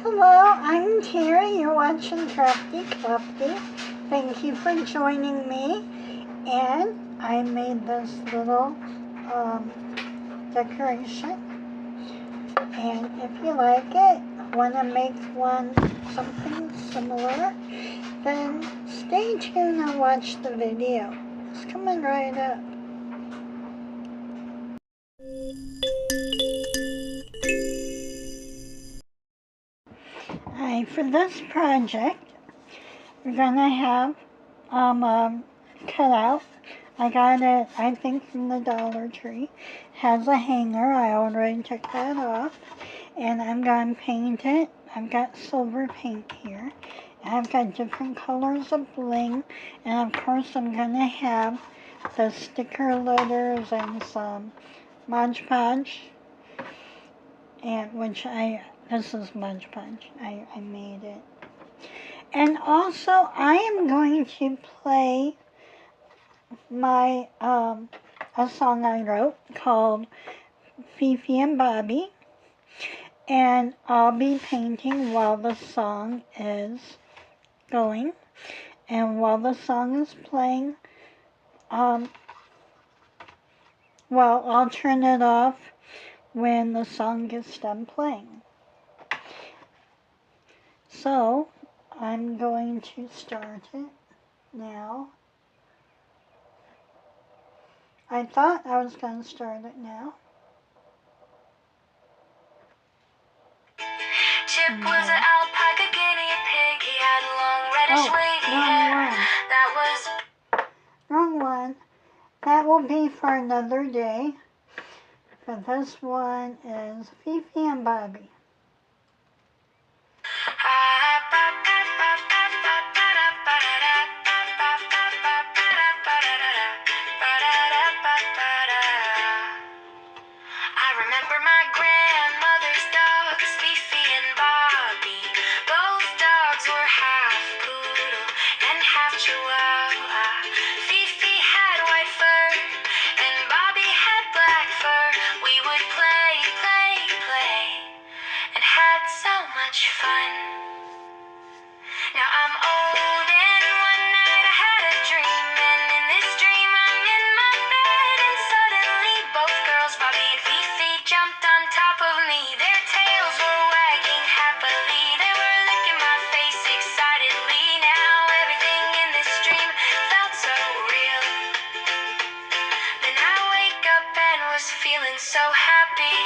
Hello, I'm Terry. You're watching Crafty Clefty. Thank you for joining me. And I made this little decoration. And if you like it, want to make something similar, then stay tuned and watch the video. It's coming right up. Alright, for this project, we're gonna have a cutout. I got it, I think, from the Dollar Tree. Has a hanger. I already took that off. And I'm going to paint it. I've got silver paint here. I've got different colors of bling. And of course I'm going to have the sticker letters and some Mod Podge. And this is Mod Podge. I made it. And also I am going to play my a song I wrote called FIFI and Bobbi, and I'll be painting while the song is going, and while the song is playing, well, I'll turn it off when the song gets done playing. So I'm going to start it now. I thought I was going to start it now. Chip was an alpaca guinea pig. He had a long reddish wavy hair. Wrong one. That will be for another day. But this one is FIFI and Bobbi. I remember my grandmother's dogs, FIFI and Bobbi. Both dogs were half poodle and half chihuahua. FIFI had white fur and Bobbi had black fur. We would play, and had so much fun. Now I'm old and one night I had a dream, and in this dream I'm in my bed, and suddenly both girls, Bobbi and FIFI, jumped on top of me. Their tails were wagging happily. They were licking my face excitedly. Now everything in this dream felt so real. Then I wake up and was feeling so happy,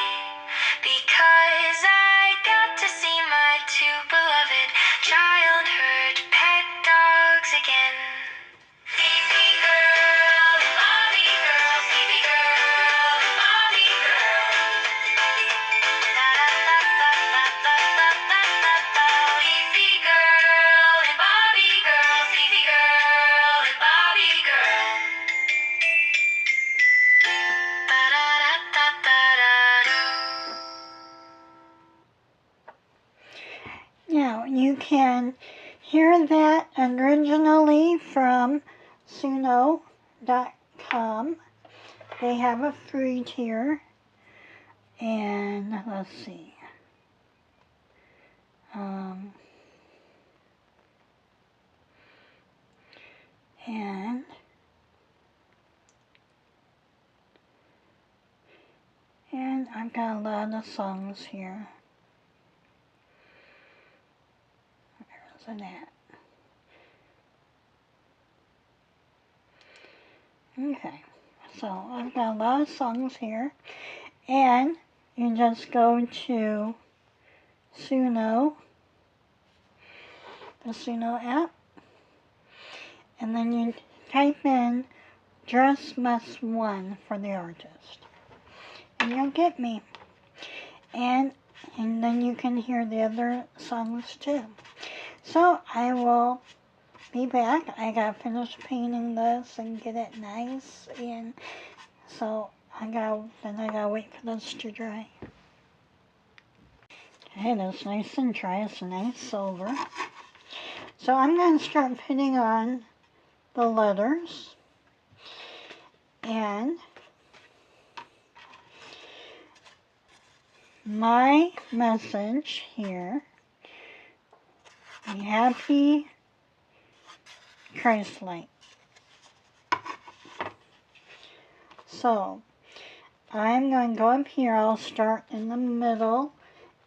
because I got to see my two beloved childhood pet dogs again. FIFI girl, Bobbi girl, FIFI girl, Bobbi girl. La la la la la la la la la la. FIFI girl and Bobbi girl, FIFI girl and Bobbi girl. Ba da da da da da. Now, you can hear that originally from Suno.com. They have a free tier. And let's see. And I've got a lot of songs here. Where's it at? Okay, so I've got a lot of songs here, and you just go to Suno, the Suno app, and then you type in Dress Must 1 for the artist, and you'll get me. And then you can hear the other songs too. So I will be back. I gotta finish painting this and get it nice, and so I gotta wait for this to dry. Okay, that's nice and dry. It's a nice silver. So I'm gonna start putting on the letters, and my message here Be happy, Christlight. So, I'm going to go up here. I'll start in the middle,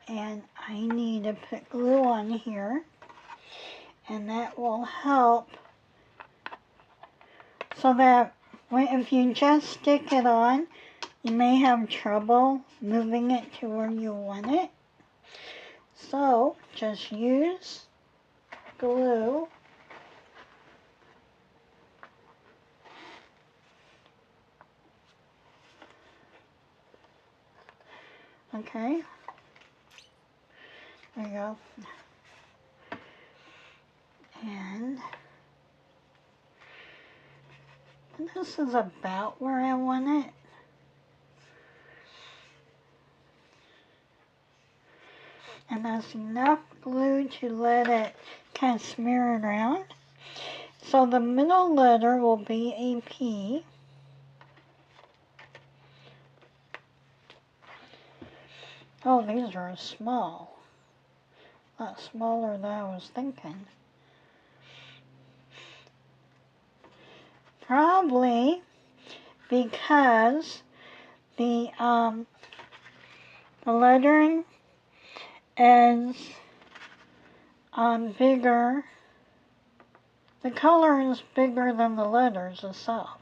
and I need to put glue on here, and that will help so that if you just stick it on, you may have trouble moving it to where you want it. So, just use glue. Okay. There you go. And this is about where I want it. And that's enough glue to let it kind of smear around. So the middle letter will be a P. Oh, these are small. A lot smaller than I was thinking. Probably because the lettering is bigger. The color is bigger than the letters itself.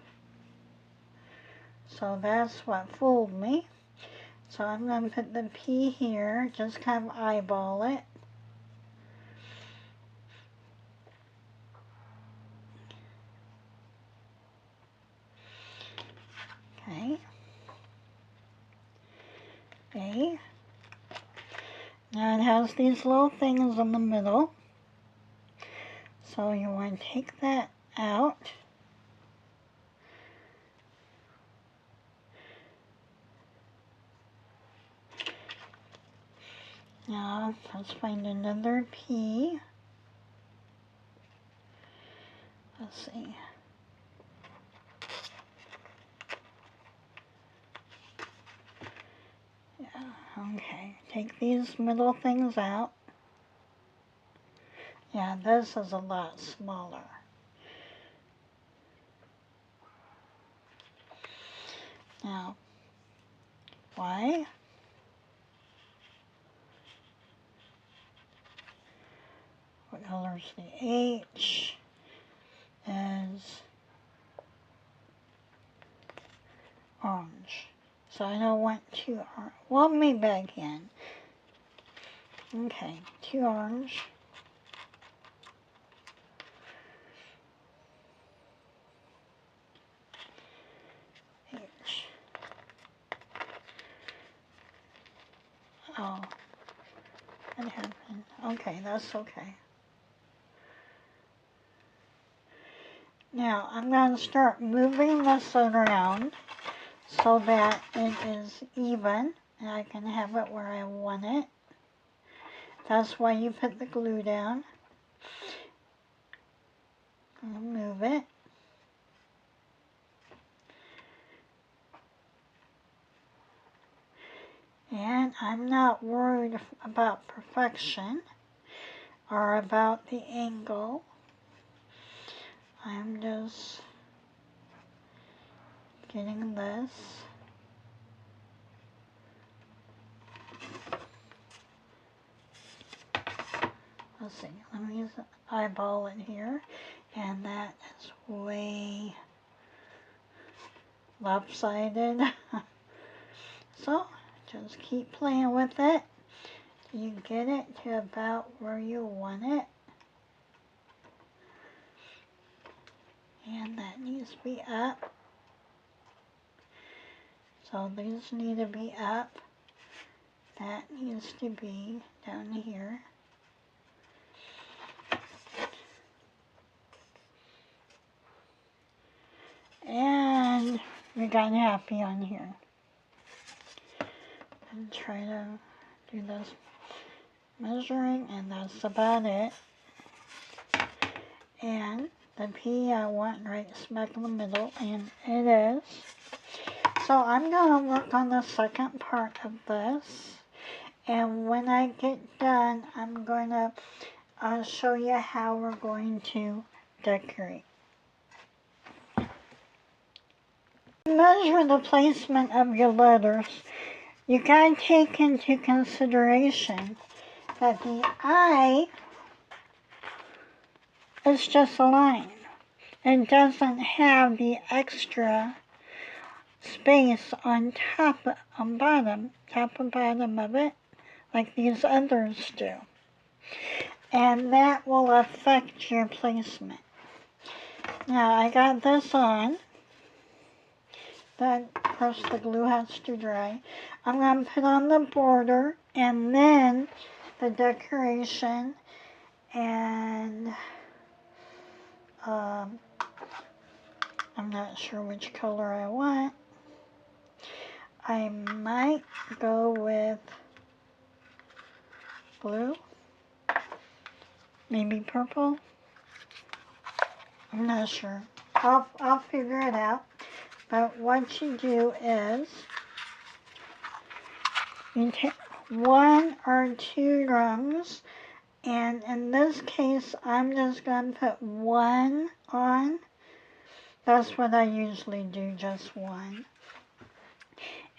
So that's what fooled me. So I'm going to put the P here, just kind of eyeball it. Okay. A. Now it has these little things in the middle. So you want to take that out. Now let's find another P. Let's see. Yeah, okay. Take these middle things out. Yeah, this is a lot smaller. Now, Y. What color's the H? Is orange. So I don't want two orange. Well, maybe I can. Okay, two orange. H. Oh, that happened. Okay, that's okay. Now, I'm going to start moving this around so that it is even and I can have it where I want it. That's why you put the glue down. I'm going to move it. And I'm not worried about perfection or about the angle. I'm just getting this. Let's see, let me use eyeball it here. And that is way lopsided. So, just keep playing with it. You get it to about where you want it. And that needs to be up. So these need to be up. That needs to be down here. And we got happy on here. And try to do this measuring, and that's about it. And the P I want right smack in the middle, and it is. So I'm going to work on the second part of this. And when I get done, I'm going to I'll show you how we're going to decorate. Measure the placement of your letters. You gotta take into consideration that the I is just a line. It doesn't have the extra space on top and bottom of it, like these others do. And that will affect your placement. Now I got this on. Then, of course, the glue has to dry. I'm going to put on the border and then the decoration, and I'm not sure which color I want. I might go with blue, maybe purple. I'm not sure. I'll figure it out. But what you do is you take 1 or 2 rungs, and in this case I'm just going to put 1 on. That's what I usually do, just 1.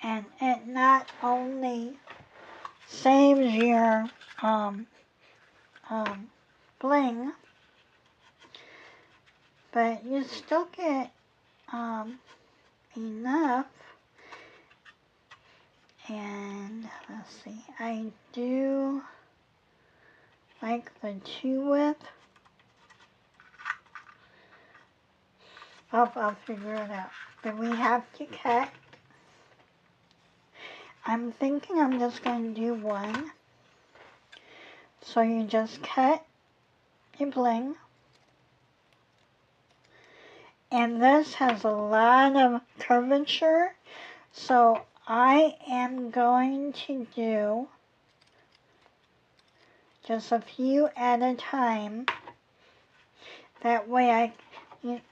And it not only saves your bling, but you still get enough. And let's see, I do like the 2 width. I'll figure it out. But we have to cut. I'm thinking I'm just going to do 1. So you just cut your bling. And this has a lot of curvature, so I am going to do just a few at a time. That way you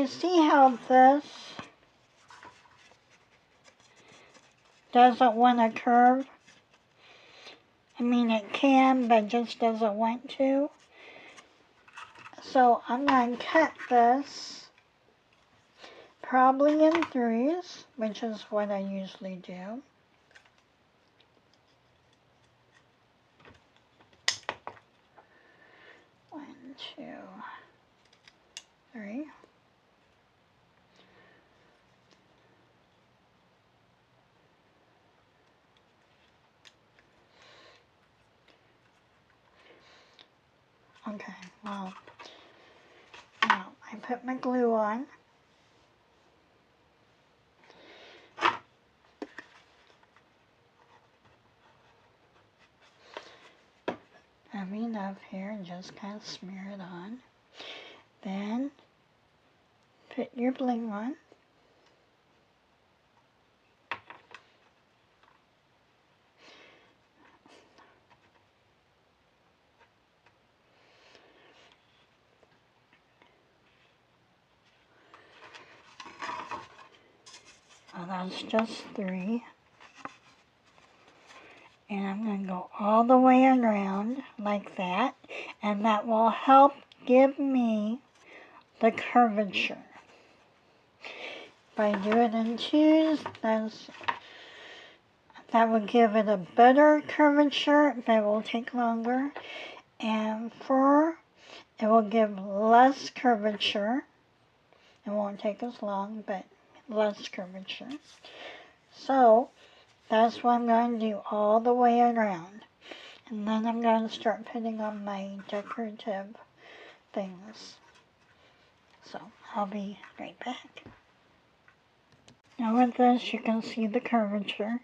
see how this doesn't want to curve? I mean, it can, but just doesn't want to. So I'm going to cut this probably in 3s, which is what I usually do. One, 2, 3. Okay, well, now I put my glue on. Have enough here and just kind of smear it on. Then put your bling on. Well, that's just 3. And I'm going to go all the way around like that. And that will help give me the curvature. If I do it in 2s, that will give it a better curvature, but it will take longer. And 4, it will give less curvature. It won't take as long, but less curvature. So that's what I'm going to do all the way around. And then I'm going to start putting on my decorative things. So I'll be right back. Now with this, you can see the curvature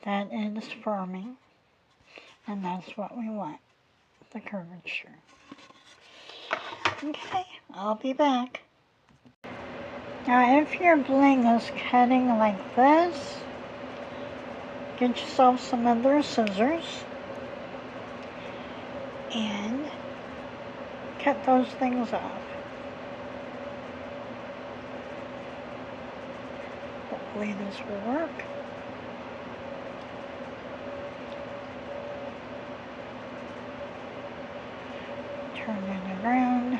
that is forming. And that's what we want, the curvature. Okay, I'll be back. Now if your bling is cutting like this, get yourself some other scissors and cut those things off. Hopefully this will work. turn it around.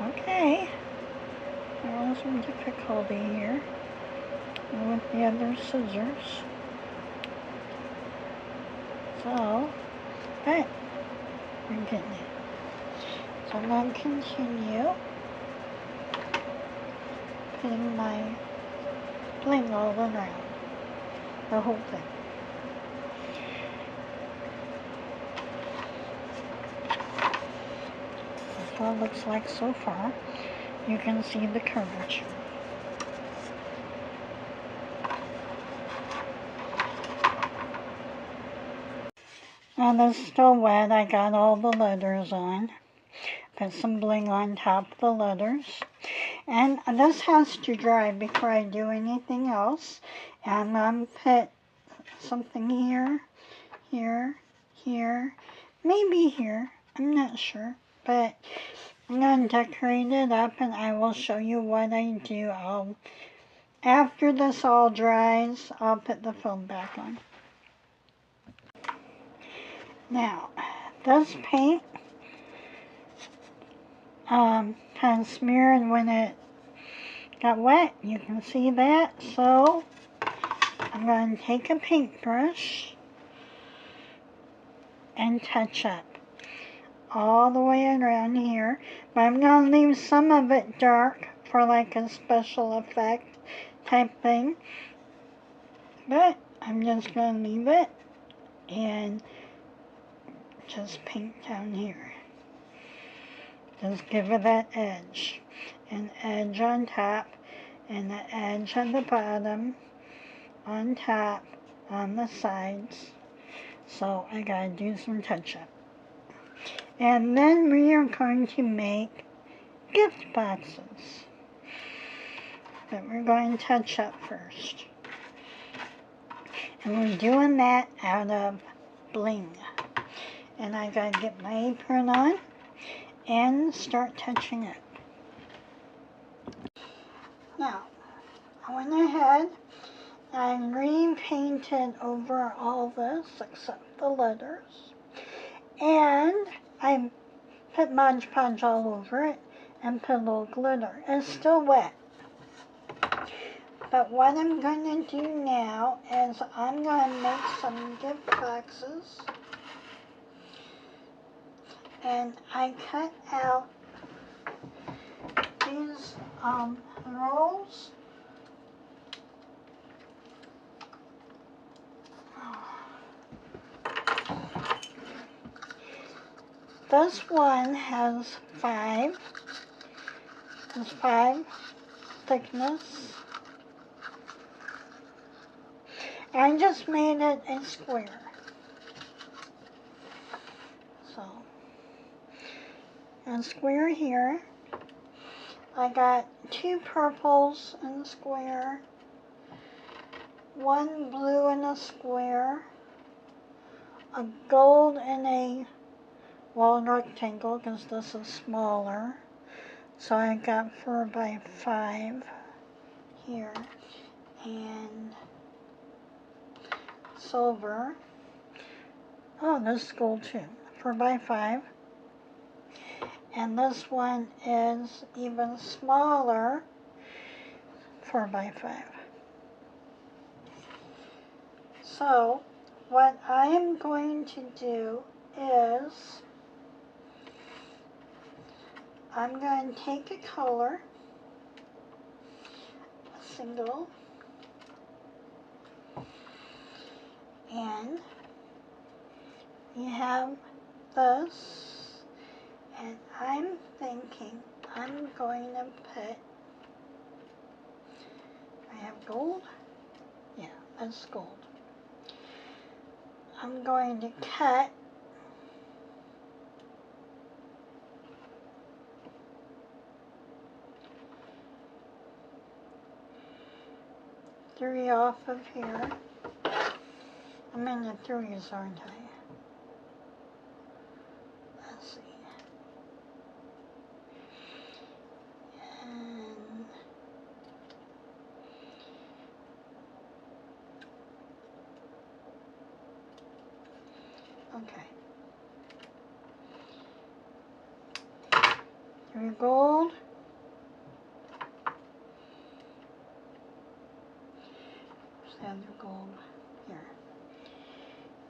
Okay, there's some difficulty here with the other scissors. So, but we're getting it. So I'm going to continue putting my bling all around the whole thing. That's what it looks like so far. You can see the curvature. Now this is still wet. I got all the letters on. Put some bling on top of the letters. And this has to dry before I do anything else. And I'm put something here, here, here, maybe here. I'm not sure. But I'm going to decorate it up and I will show you what I do. After this all dries, I'll put the film back on. Now, this paint kind of smeared when it got wet. You can see that. So, I'm going to take a paintbrush and touch up all the way around here. But I'm going to leave some of it dark for like a special effect type thing. But I'm just going to leave it and just paint down here. Just give it that edge. An edge on top and an edge on the bottom, on top, on the sides. So I gotta do some touch up. And then we are going to make gift boxes. But we're going to touch up first. And we're doing that out of bling. And I gotta get my apron on and start touching it. Now, I went ahead and repainted over all this except the letters. And I put Mod Podge all over it and put a little glitter. It's still wet. But what I'm going to do now is I'm going to make some gift boxes. And I cut out these rolls. This one has 5. There's 5 thickness. I just made it a square. So, a square here. I got 2 purples in a square, 1 blue in a square, a gold in a rectangle because this is smaller. So I got 4 by 5 here, and silver. Oh, this is gold too. 4 by 5. And this one is even smaller, 4 by 5. So, what I am going to do is, I'm going to take a color, a single, and you have this. And I'm thinking I'm going to put, I have gold? Yeah, that's gold. I'm going to cut three off of here. I'm in the 3s, aren't I? Let's see. And Okay. 3 gold. Where's the other gold? Here.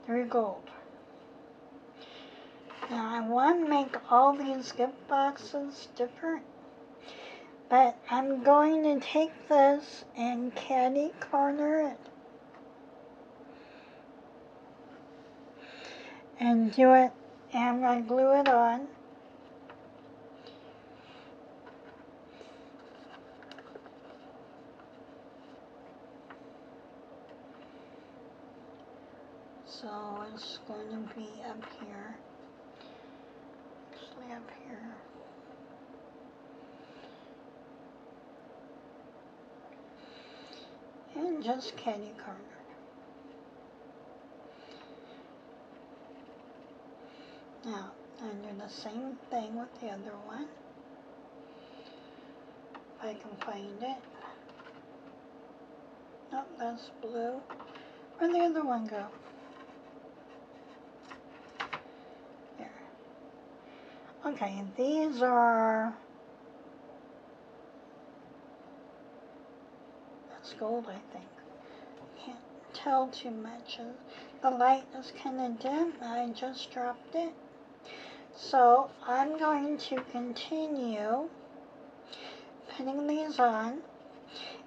3 gold. Now I want to make all these gift boxes different, but I'm going to take this and caddy corner it and do it, and I'm going to glue it on. So it's going to be up here. Actually up here. And just caddy corner. Now, I do the same thing with the other one. If I can find it. Nope, that's blue. Where'd the other one go? Here. Okay, these are... That's gold, I think. Can't tell too much. The light is kind of dim. I just dropped it. So I'm going to continue putting these on.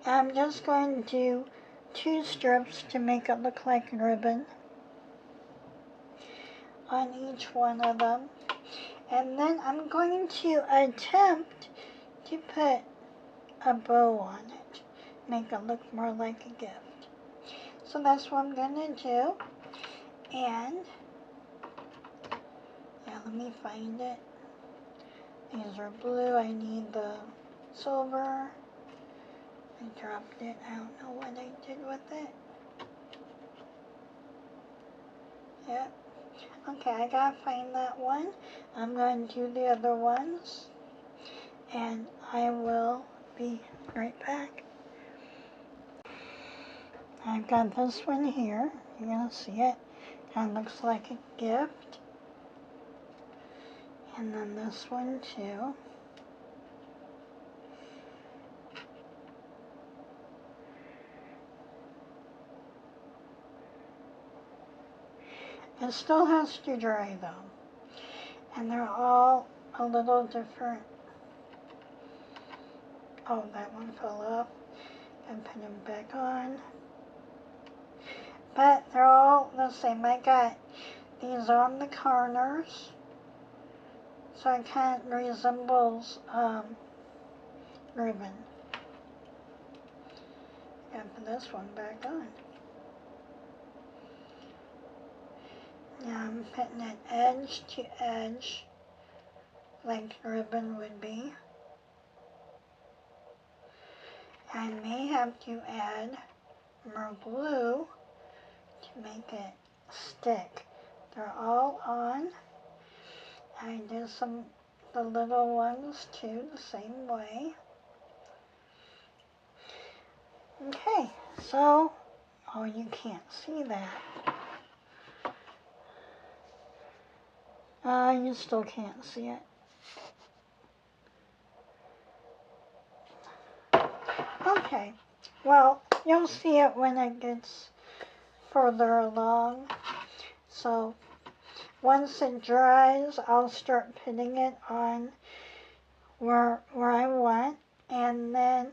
I'm just going to do 2 strips to make it look like ribbon on each one of them. And then I'm going to attempt to put a bow on it, make it look more like a gift. So that's what I'm going to do. And yeah, let me find it. These are blue. I need the silver. I dropped it. I don't know what I did with it. Yep. Okay, I gotta find that one. I'm going to do the other ones. And I will be right back. I've got this one here. You're gonna see it. Kind of looks like a gift. And then this one too. It still has to dry though. And they're all a little different. Oh, that one fell off. And put them back on. But they're all the same. I got these on the corners. So it kind of resembles ribbon. And put this one back on. Now I'm putting it edge to edge like ribbon would be. I may have to add more glue to make it stick. They're all on. I did the little ones too, the same way. Okay, so, oh, you can't see that. You still can't see it. Okay, well, you'll see it when it gets further along. So, once it dries, I'll start putting it on where I want. And then,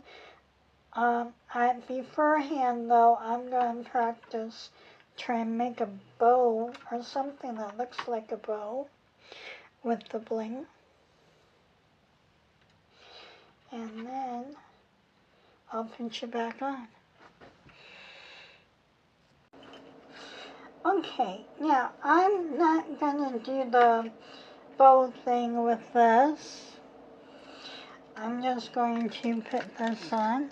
beforehand though, I'm going to practice try and make a bow or something that looks like a bow with the bling. And then I'll pinch it back on. Okay, now I'm not gonna do the bow thing with this. I'm just going to put this on.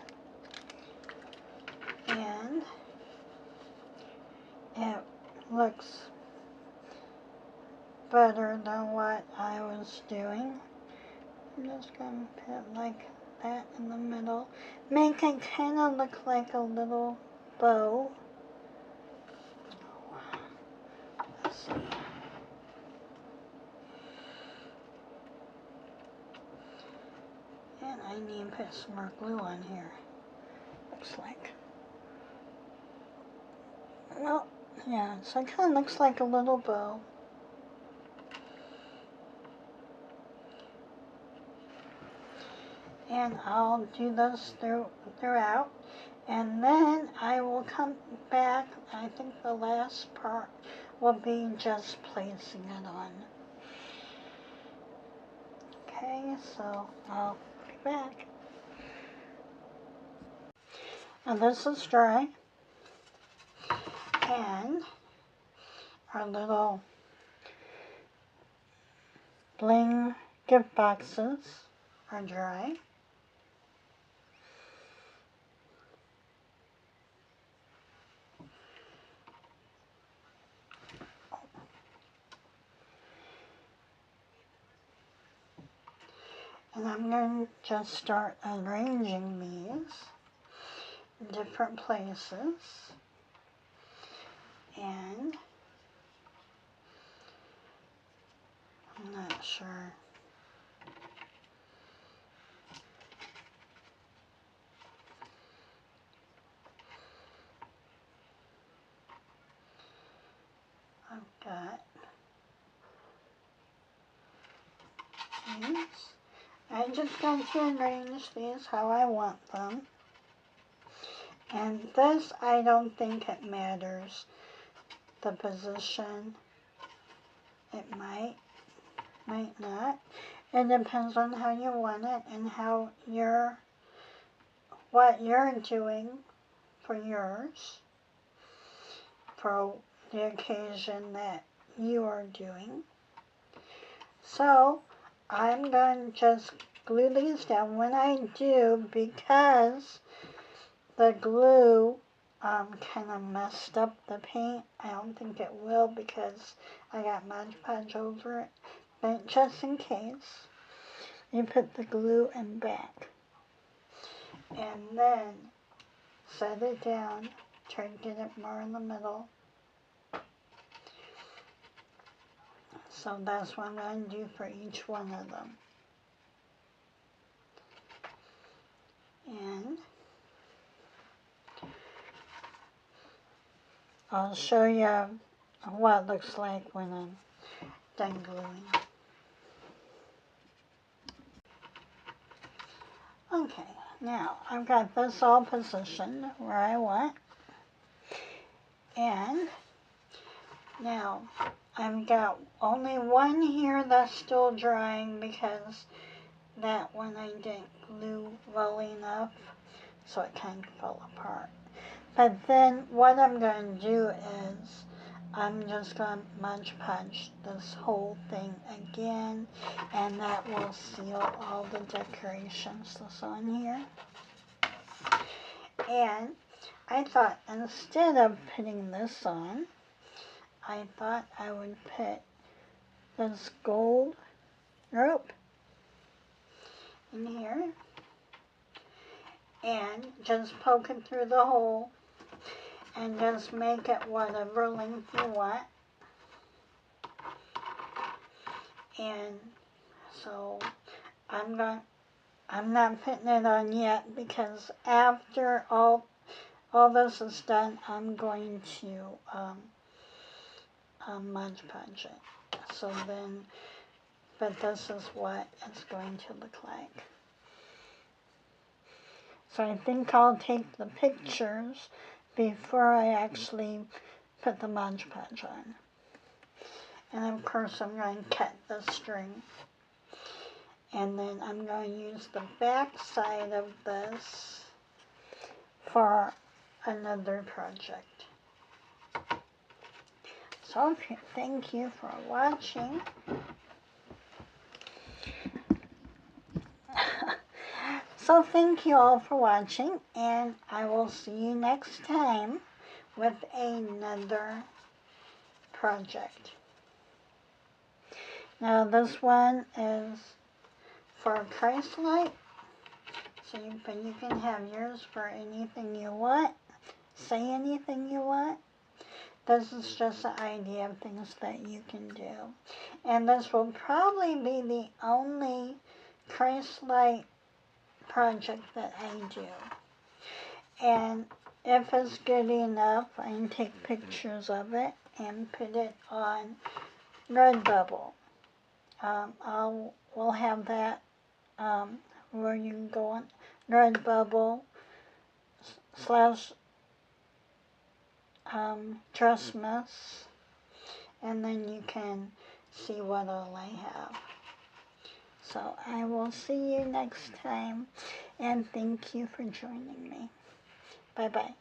And it looks better than what I was doing. I'm just going to put like that in the middle. Make it kind of look like a little bow. Let's see. I need to put some more glue on here, looks like. Well, yeah, so it kind of looks like a little bow. And I'll do those throughout. And then I will come back. I think the last part will be just placing it on. Okay, so I'll be back. And this is dry. And our little bling gift boxes are dry. And I'm going to just start arranging these in different places. And I'm not sure. I've got these. I just got to arrange these how I want them. And this, I don't think it matters, the position. It might not. It depends on how you want it and how what you're doing for yours, for the occasion that you are doing. So I'm going to just glue these down. When I do, because the glue kind of messed up the paint, I don't think it will because I got Mod Podge over it. But just in case, you put the glue in back. And then set it down, try to get it more in the middle. So that's what I'm going to do for each one of them. And I'll show you what it looks like when I'm done gluing. Okay, now I've got this all positioned where I want. And now I've got only one here that's still drying because that one I didn't glue well enough, so it kind of fell apart. But then what I'm going to do is I'm just going to Mod Podge this whole thing again, and that will seal all the decorations that's on here. And I thought instead of putting this on, I thought I would put this gold rope in here and just poke it through the hole and just make it whatever length you want. And so I'm not putting it on yet because after all this is done, I'm going to Mod Podge it. So then, but this is what it's going to look like. So I think I'll take the pictures before I actually put the Mod Podge on. And of course I'm going to cut the string. And then I'm going to use the back side of this for another project. So thank you for watching. So thank you all for watching, and I will see you next time with another project. Now this one is for Christlight, so you can have yours for anything you want, say anything you want. This is just an idea of things that you can do. And this will probably be the only Christlight project that I do. And if it's good enough, I can take pictures of it and put it on Redbubble. We'll have that where you can go on Redbubble / Trustmas, and then you can see what all I have. So I will see you next time, and thank you for joining me. Bye-bye.